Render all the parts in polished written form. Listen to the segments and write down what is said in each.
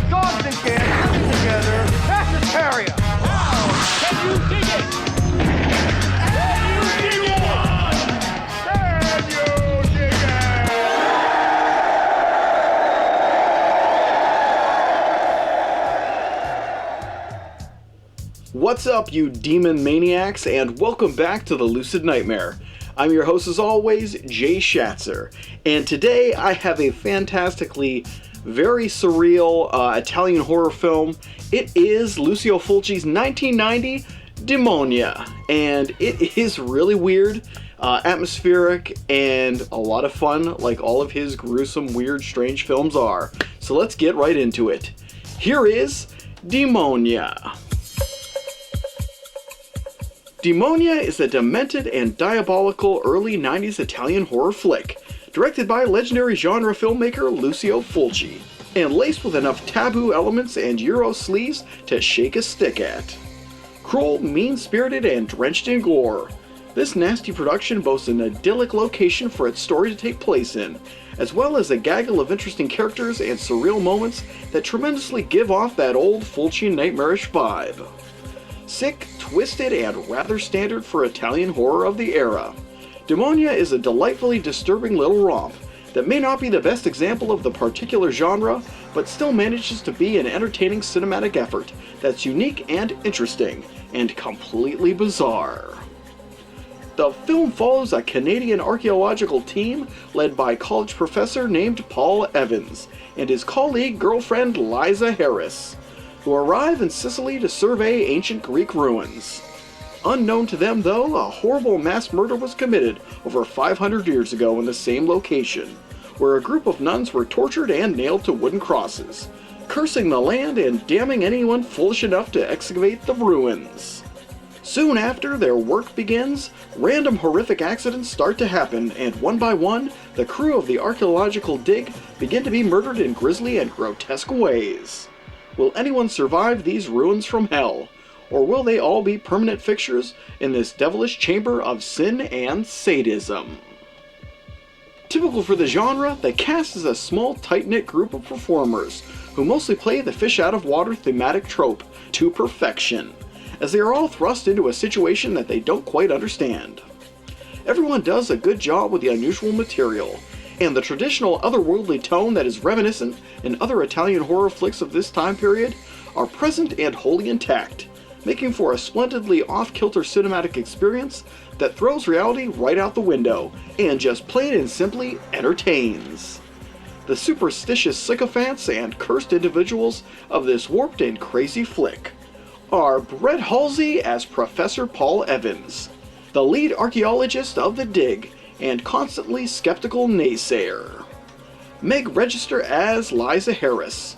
Dogs and cats living together. That's hysteria. Wow! Can you dig it? Can you dig it? Can you dig it? What's up, you demon maniacs, and welcome back to the Lucid Nightmare. I'm your host, as always, Jay Schatzer, and today I have a fantastically very surreal Italian horror film. It is Lucio Fulci's 1990 Demonia, and it is really weird, atmospheric, and a lot of fun, like all of his gruesome, weird, strange films are. So let's get right into it. Here is Demonia. Demonia is a demented and diabolical early 90s Italian horror flick, directed by legendary genre filmmaker Lucio Fulci, and laced with enough taboo elements and Euro sleaze to shake a stick at. Cruel, mean-spirited, and drenched in gore, this nasty production boasts an idyllic location for its story to take place in, as well as a gaggle of interesting characters and surreal moments that tremendously give off that old Fulci nightmarish vibe. Sick, twisted, and rather standard for Italian horror of the era, Demonia is a delightfully disturbing little romp that may not be the best example of the particular genre, but still manages to be an entertaining cinematic effort that's unique and interesting, and completely bizarre. The film follows a Canadian archaeological team led by a college professor named Paul Evans and his colleague girlfriend Liza Harris, who arrive in Sicily to survey ancient Greek ruins. Unknown to them, though, a horrible mass murder was committed over 500 years ago in the same location, where a group of nuns were tortured and nailed to wooden crosses, cursing the land and damning anyone foolish enough to excavate the ruins. Soon after their work begins, random horrific accidents start to happen, and one by one, the crew of the archaeological dig begin to be murdered in grisly and grotesque ways. Will anyone survive these ruins from hell? Or will they all be permanent fixtures in this devilish chamber of sin and sadism? Typical for the genre, the cast is a small, tight-knit group of performers who mostly play the fish-out-of-water thematic trope to perfection, as they are all thrust into a situation that they don't quite understand. Everyone does a good job with the unusual material, and the traditional otherworldly tone that is reminiscent in other Italian horror flicks of this time period are present and wholly intact, making for a splendidly off-kilter cinematic experience that throws reality right out the window and just plain and simply entertains. The superstitious sycophants and cursed individuals of this warped and crazy flick are Brett Halsey as Professor Paul Evans, the lead archaeologist of the dig and constantly skeptical naysayer; Meg Register as Liza Harris,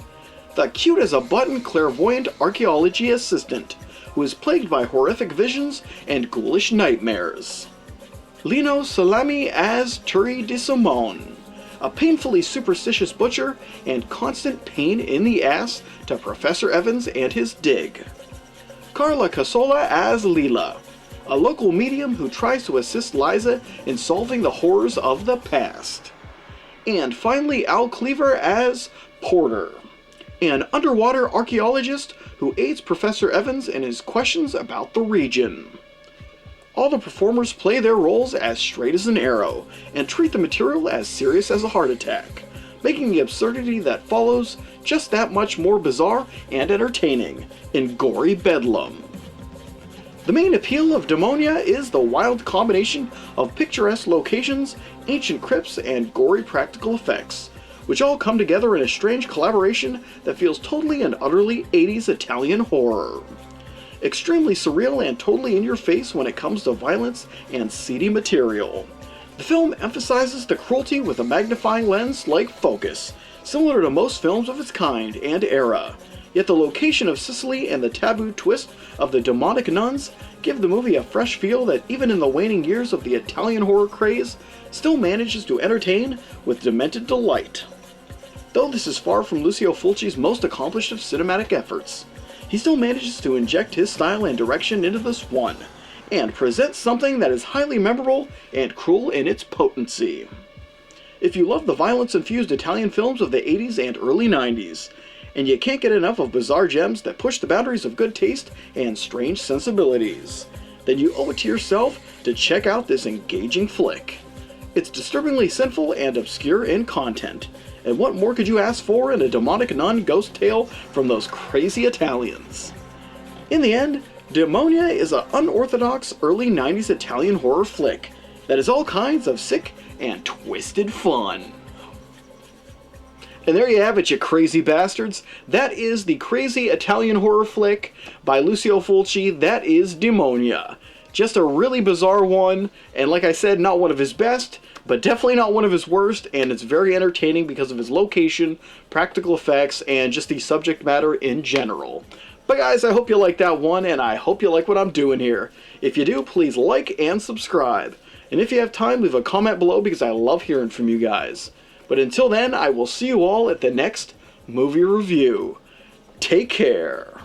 the cute-as-a-button clairvoyant archaeology assistant who is plagued by horrific visions and ghoulish nightmares; Lino Salami as Turi de Simone, a painfully superstitious butcher and constant pain in the ass to Professor Evans and his dig; Carla Casola as Lila, a local medium who tries to assist Liza in solving the horrors of the past; and finally Al Cleaver as Porter, an underwater archaeologist who aids Professor Evans in his questions about the region. All the performers play their roles as straight as an arrow, and treat the material as serious as a heart attack, making the absurdity that follows just that much more bizarre and entertaining in gory bedlam. The main appeal of Demonia is the wild combination of picturesque locations, ancient crypts, and gory practical effects, which all come together in a strange collaboration that feels totally and utterly 80s Italian horror. Extremely surreal and totally in your face when it comes to violence and seedy material. The film emphasizes the cruelty with a magnifying lens like focus, similar to most films of its kind and era, Yet the location of Sicily and the taboo twist of the demonic nuns give the movie a fresh feel that, even in the waning years of the Italian horror craze, still manages to entertain with demented delight. Though this is far from Lucio Fulci's most accomplished of cinematic efforts, he still manages to inject his style and direction into this one, and present something that is highly memorable and cruel in its potency. If you love the violence-infused Italian films of the 80s and early 90s, and you can't get enough of bizarre gems that push the boundaries of good taste and strange sensibilities, then you owe it to yourself to check out this engaging flick. It's disturbingly sinful and obscure in content, and what more could you ask for in a demonic nun ghost tale from those crazy Italians? In the end, Demonia is an unorthodox early 90s Italian horror flick that is all kinds of sick and twisted fun. And there you have it, you crazy bastards. That is the crazy Italian horror flick by Lucio Fulci. That is Demonia. Just a really bizarre one, and like I said, not one of his best, but definitely not one of his worst, and it's very entertaining because of his location, practical effects, and just the subject matter in general. But guys, I hope you like that one, and I hope you like what I'm doing here. If you do, please like and subscribe. And if you have time, leave a comment below because I love hearing from you guys. But until then, I will see you all at the next movie review. Take care.